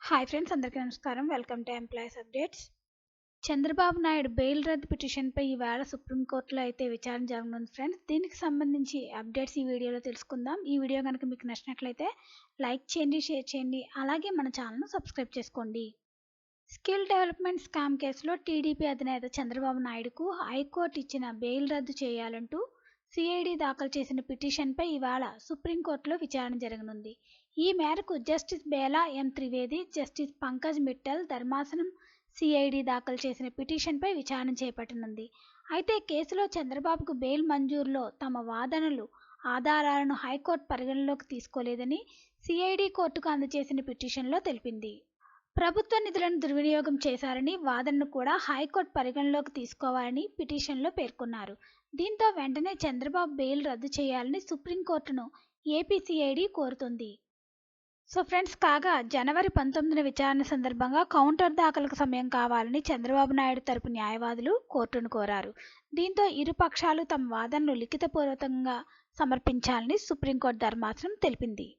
Hi friends, అందరికీ నమస్కారం. Welcome to employees updates. Chandrababu Naidu bail రద్దు పిటిషన్పై ఈవేళ సుప్రీంకోర్టులో అయితే విచారణ జరగనుంది ఫ్రెండ్స్. దీనికి సంబంధించి అప్డేట్స్ ఈ వీడియోలో తెలుసుకుందాం. ఈ వీడియో కనుక మీకు నచ్చినట్లయితే లైక్ చేయండి, షేర్ చేయండి, అలాగే మన ఛానల్ను సబ్స్క్రైబ్ చేసుకోండి. స్కిల్ డెవలప్మెంట్ స్కామ్ కేసులో టీడీపీ అధినేత చంద్రబాబు నాయుడుకు హైకోర్టు ఇచ్చిన బెయిల్ రద్దు చేయాలంటూ సిఐడి దాఖలు చేసిన పిటిషన్పై ఇవాళ సుప్రీంకోర్టులో విచారణ జరగనుంది. ఈ మేరకు జస్టిస్ బేలా ఎం త్రివేది, జస్టిస్ పంకజ్ మిట్టల్ ధర్మాసనం సిఐడి దాఖలు చేసిన పిటిషన్పై విచారణ చేపట్టనుంది. అయితే కేసులో చంద్రబాబుకు బెయిల్ మంజూరులో తమ వాదనలు, ఆధారాలను హైకోర్టు పరిగణలోకి తీసుకోలేదని సిఐడి కోర్టుకు అందజేసిన పిటిషన్లో తెలిపింది. ప్రభుత్వ నిధులను దుర్వినియోగం చేశారని వాదనను కూడా హైకోర్టు పరిగణలోకి తీసుకోవాలని పిటిషన్లో పేర్కొన్నారు. దీంతో వెంటనే చంద్రబాబు బెయిల్ రద్దు చేయాలని సుప్రీంకోర్టును ఏపీ సిఐడి కోరుతుంది. సో ఫ్రెండ్స్, కాగా జనవరి 19న విచారణ సందర్భంగా కౌంటర్ దాఖలకు సమయం కావాలని చంద్రబాబు నాయుడు తరపు న్యాయవాదులు కోర్టును కోరారు. దీంతో ఇరు పక్షాలు తమ వాదనలు లిఖితపూర్వకంగా సమర్పించాలని సుప్రీంకోర్టు ధర్మాసనం తెలిపింది.